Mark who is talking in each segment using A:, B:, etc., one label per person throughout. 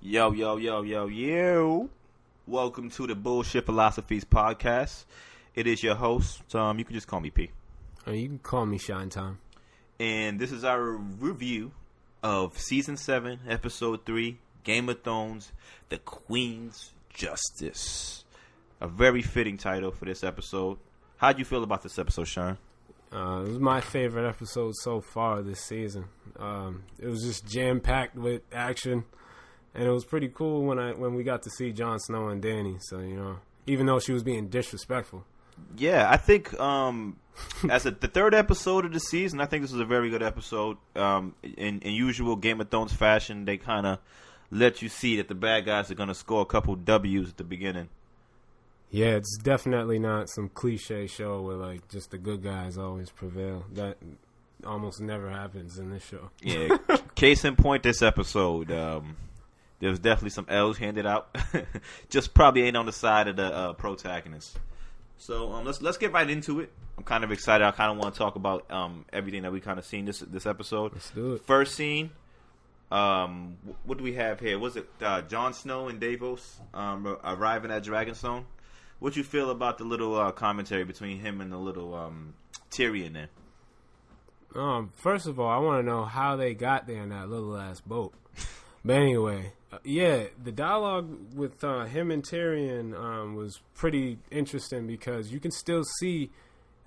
A: Yo, yo, yo, yo, yo. Welcome to the BuLLSH Philosophies podcast. It is your host, you can just call me P.
B: You can call me Shine Time.
A: And this is our review of Season 7, Episode 3, Game of Thrones, The Queen's Justice. A very fitting title for this episode. How'd you feel about this episode, Sean?
B: It was my favorite episode so far this season. It was just jam-packed with action. And it was pretty cool when we got to see Jon Snow and Dany. So, even though she was being disrespectful.
A: Yeah, I think as the third episode of the season, I think this was a very good episode. In usual Game of Thrones fashion, they kind of let you see that the bad guys are going to score a couple W's at the beginning.
B: Yeah, it's definitely not some cliche show where, just the good guys always prevail. That almost never happens in this show.
A: Yeah, case in point, this episode, there was definitely some L's handed out. Just probably ain't on the side of the protagonist. So let's get right into it. I'm kind of excited. I kind of want to talk about everything that we kind of seen this episode.
B: Let's do it.
A: First scene. What do we have here? Was it Jon Snow and Davos arriving at Dragonstone? What you feel about the little commentary between him and the little Tyrion there?
B: First of all, I want to know how they got there in that little ass boat. But anyway, the dialogue with him and Tyrion was pretty interesting because you can still see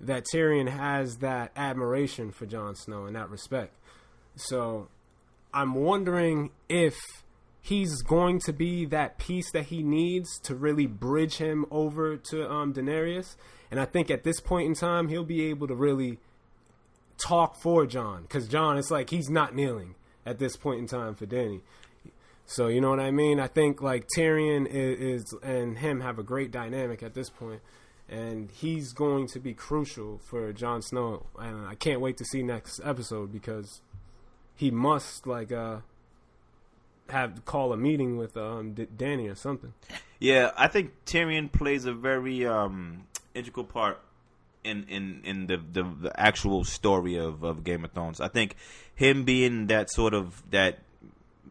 B: that Tyrion has that admiration for Jon Snow and that respect. So I'm wondering if he's going to be that piece that he needs to really bridge him over to Daenerys. And I think at this point in time, he'll be able to really talk for Jon. Because Jon, it's like he's not kneeling at this point in time for Dany. So, you know what I mean? I think, Tyrion is and him have a great dynamic at this point. And he's going to be crucial for Jon Snow. And I can't wait to see next episode because he must, have to call a meeting with Dany or something.
A: Yeah, I think Tyrion plays a very integral part in the actual story of Game of Thrones. I think him being that sort of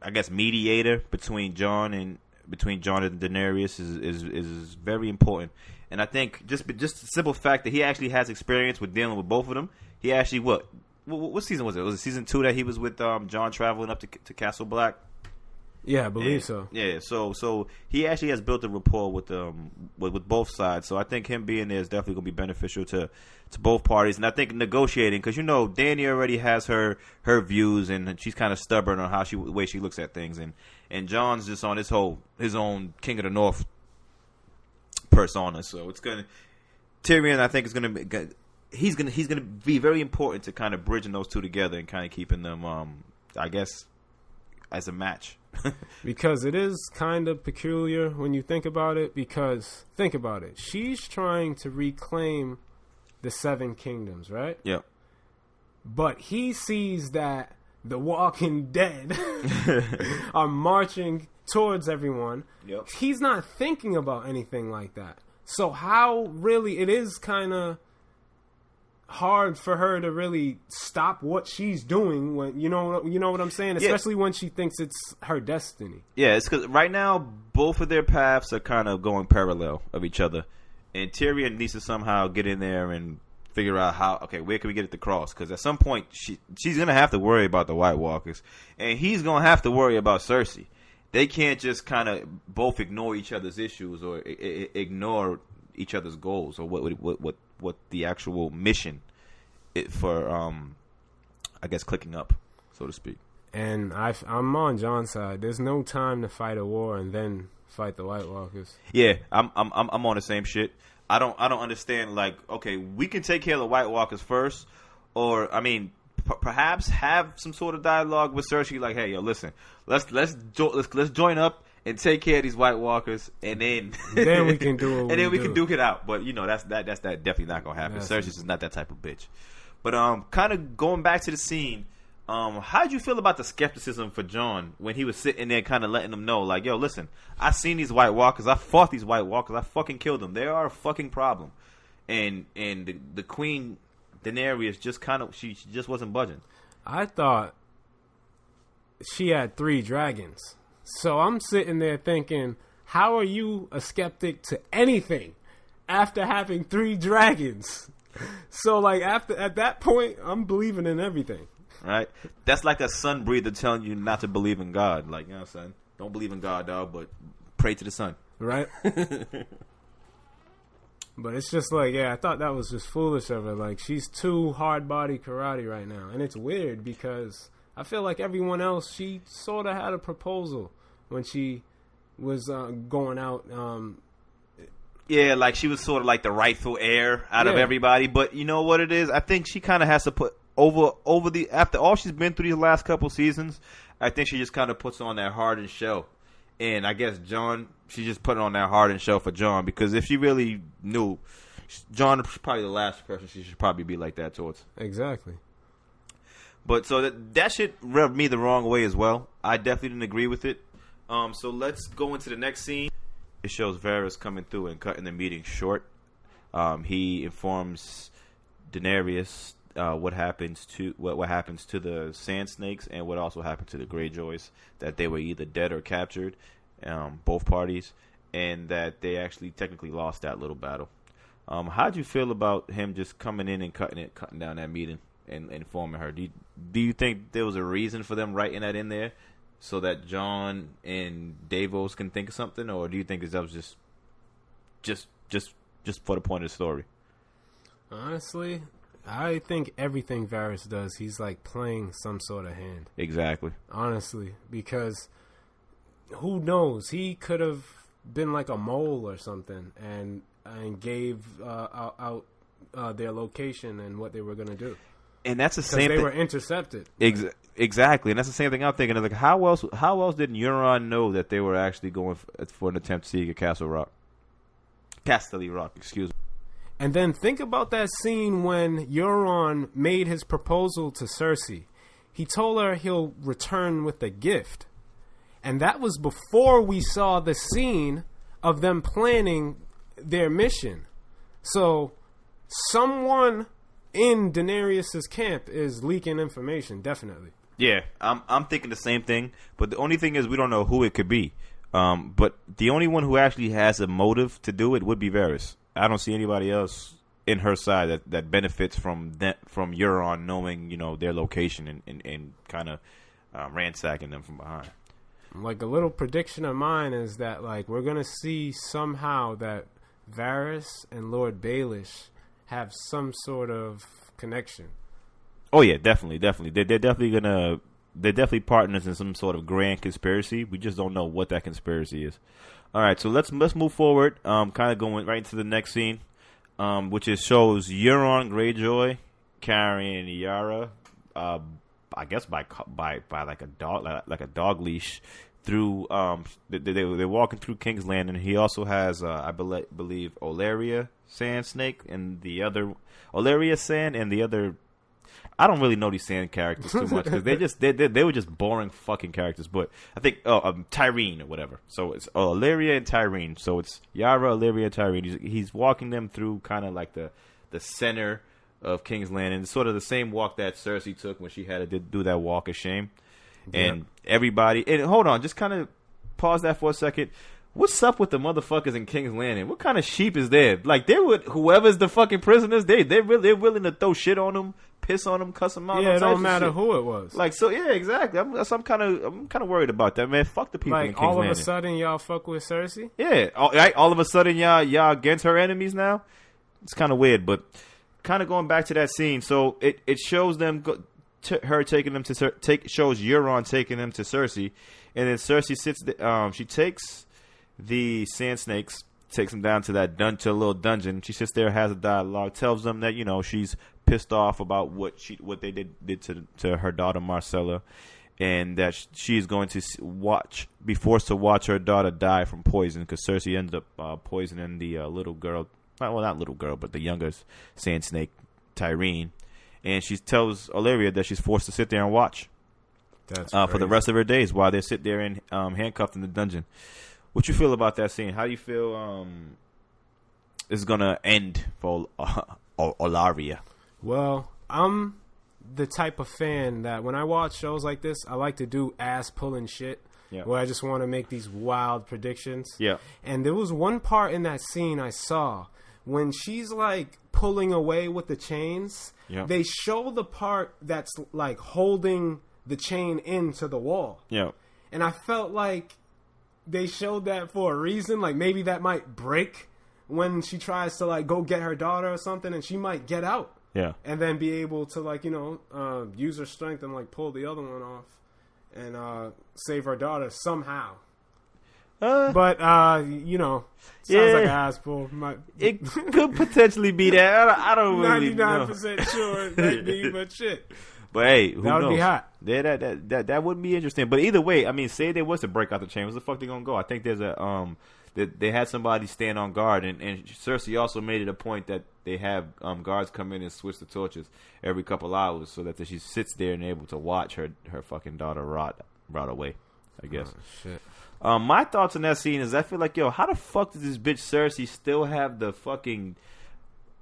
A: I guess mediator between Jon and Daenerys is very important. And I think just the simple fact that he actually has experience with dealing with both of them. He actually what season was it? Was it season 2 that he was with Jon traveling up to Castle Black?
B: Yeah, I believe so.
A: Yeah, so he actually has built a rapport with both sides. So I think him being there is definitely going to be beneficial to both parties. And I think negotiating, because Dany already has her views and she's kind of stubborn on how way she looks at things, and Jon's just on his own King of the North persona. So it's gonna Tyrion, I think, is gonna be he's gonna be very important to kind of bridging those two together and kind of keeping them I guess as a match.
B: Because it is kind of peculiar when you think about it, because think about it. She's trying to reclaim the 7 kingdoms, right?
A: Yeah.
B: But he sees that the Walking Dead are marching towards everyone.
A: Yep.
B: He's not thinking about anything like that. So how really it is kind of hard for her to really stop what she's doing when you know what I'm saying, especially when she thinks it's her destiny.
A: Yeah, it's because right now both of their paths are kind of going parallel of each other, and Tyrion needs to somehow get in there and figure out where can we get it to cross, because at some point she's gonna have to worry about the White Walkers, and he's gonna have to worry about Cersei. They can't just kind of both ignore each other's issues or ignore each other's goals or what the actual mission for I guess clicking up, so to speak.
B: And I'm on Jon's side. There's no time to fight a war and then fight the White Walkers.
A: Yeah, I'm on the same shit. I don't understand, we can take care of the White Walkers first, or perhaps have some sort of dialogue with Cersei, hey, yo, listen, let's join up and take care of these White Walkers, and then
B: we can do it.
A: And then we can duke it out. But that's definitely not gonna happen. Cersei's is not that type of bitch. But kind of going back to the scene, how did you feel about the skepticism for Jon when he was sitting there, kind of letting them know, yo, listen, I seen these White Walkers, I fought these White Walkers, I fucking killed them. They are a fucking problem, and the Queen Daenerys just she just wasn't budging.
B: I thought she had 3 dragons. So I'm sitting there thinking, how are you a skeptic to anything after having 3 dragons? So, like, at that point, I'm believing in everything.
A: Right? That's like a sun breather telling you not to believe in God. Like, you know what I'm saying? Don't believe in God, dog, but pray to the sun.
B: Right? But it's just like, yeah, I thought that was just foolish of her. Like, she's too hard-body karate right now. And it's weird because I feel like everyone else, she sort of had a proposal when she was going out.
A: Yeah, like she was sort of like the rightful heir out of everybody. But you know what it is? I think she kind of has to put over the, after all she's been through these last couple seasons, I think she just kind of puts on that hardened show. And I guess John, she just put on that hardened show for John, because if she really knew, John is probably the last person she should probably be like that towards.
B: Exactly.
A: But so that shit rubbed me the wrong way as well. I definitely didn't agree with it. So let's go into the next scene. It shows Varys coming through and cutting the meeting short. He informs Daenerys what happens to the Sand Snakes and what also happened to the Greyjoys, that they were either dead or captured, both parties, and that they actually technically lost that little battle. How'd you feel about him just coming in and cutting down that meeting and informing her? Do you think there was a reason for them writing that in there so that Jon and Davos can think of something, or do you think that was just for the point of the story?
B: Honestly, I think everything Varys does, he's like playing some sort of hand.
A: Exactly.
B: Honestly, because who knows? He could have been like a mole or something and gave out their location and what they were going to do. And that's the same thing. They were intercepted.
A: Exactly. And that's the same thing I'm thinking of. Like, how else did Euron know that they were actually going for an attempt to siege at Castle Rock? Casterly Rock, excuse me.
B: And then think about that scene when Euron made his proposal to Cersei. He told her he'll return with a gift. And that was before we saw the scene of them planning their mission. So someone in Daenerys' camp is leaking information, definitely.
A: Yeah, I'm thinking the same thing. But the only thing is we don't know who it could be. But the only one who actually has a motive to do it would be Varys. I don't see anybody else in her side that benefits from Euron knowing, you know, their location and kind of ransacking them from behind.
B: Like, a little prediction of mine is that, like, we're going to see somehow that Varys and Lord BuLLSH have some sort of connection.
A: Oh, yeah, definitely. They're definitely partners in some sort of grand conspiracy. We just don't know what that conspiracy is. All right, so let's move forward. Kind of going right into the next scene, which shows Euron Greyjoy carrying Yara, I guess by like a dog leash through. They're walking through King's Landing, and he also has I believe Olerya Sand Snake and the other Olerya Sand and the other. I don't really know these Sand characters too much because they were just boring fucking characters. But I think Tyrene or whatever. So it's Olerya and Tyrene. So it's Yara, Olerya, and Tyrene. He's walking them through kind of like the center of King's Landing. It's sort of the same walk that Cersei took when she had to do that walk of shame. And everybody, and hold on, just kind of pause that for a second. What's up with the motherfuckers in King's Landing? What kind of sheep is there? Like, whoever's the fucking prisoners, they're willing to throw shit on them, piss on them, cuss them out.
B: Yeah, it don't matter who it was.
A: Like, so yeah, exactly. I'm kind of worried about that, man. Fuck the people in King's Landing.
B: Like, all of a sudden, y'all fuck with Cersei?
A: Yeah, all of a sudden, y'all against her enemies now. It's kind of weird, but kind of going back to that scene. So it shows them her taking them to shows Euron taking them to Cersei, and then Cersei sits. She takes the Sand Snakes, takes them down to that to a little dungeon. She sits there, has a dialogue, tells them that, you know, she's pissed off about what they did to her daughter Marcella, and that she's going to be forced to watch her daughter die from poison because Cersei ended up poisoning the little girl. Well, not little girl, but the youngest Sand Snake, Tyrene. And she tells Olerya that she's forced to sit there and watch for the rest of her days while they sit there in handcuffed in the dungeon. What you feel about that scene? How do you feel this is going to end for Olerya?
B: Well, I'm the type of fan that when I watch shows like this, I like to do ass-pulling shit. where I just want to make these wild predictions.
A: Yeah.
B: And there was one part in that scene I saw when she's like pulling away with the chains.
A: Yeah.
B: They show the part that's like holding the chain into the wall.
A: Yeah.
B: And I felt like they showed that for a reason. Like maybe that might break when she tries to like go get her daughter or something, and she might get out.
A: Yeah.
B: And then be able to like, use her strength and like pull the other one off and save her daughter somehow. But sounds like an ass pull.
A: It could potentially be that. I don't really
B: 99% sure it might be, but shit.
A: But hey, who
B: that would
A: knows?
B: be hot.
A: Yeah, that would be interesting. But either way, I mean, say they was to break out the chain, where the fuck they gonna go? I think there's a they had somebody stand on guard, and Cersei also made it a point that they have guards come in and switch the torches every couple hours, so that she sits there and able to watch her fucking daughter rot away. I guess.
B: Oh, shit.
A: My thoughts on that scene is I feel like, how the fuck does this bitch Cersei still have the fucking,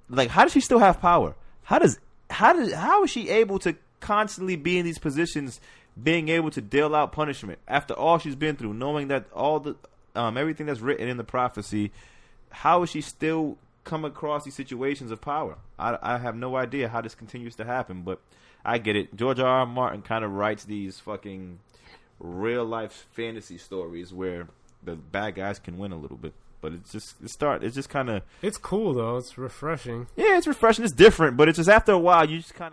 A: like, how does she still have power? How is she able to constantly be in these positions, being able to deal out punishment after all she's been through, knowing that all the everything that's written in the prophecy? How is she still come across these situations of power? I have no idea how this continues to happen, but I get it. George R.R. Martin kind of writes these fucking real life fantasy stories where the bad guys can win a little bit, but it's just kind of,
B: it's cool though. It's refreshing.
A: Yeah, it's refreshing. It's different, but it's just after a while you just kind of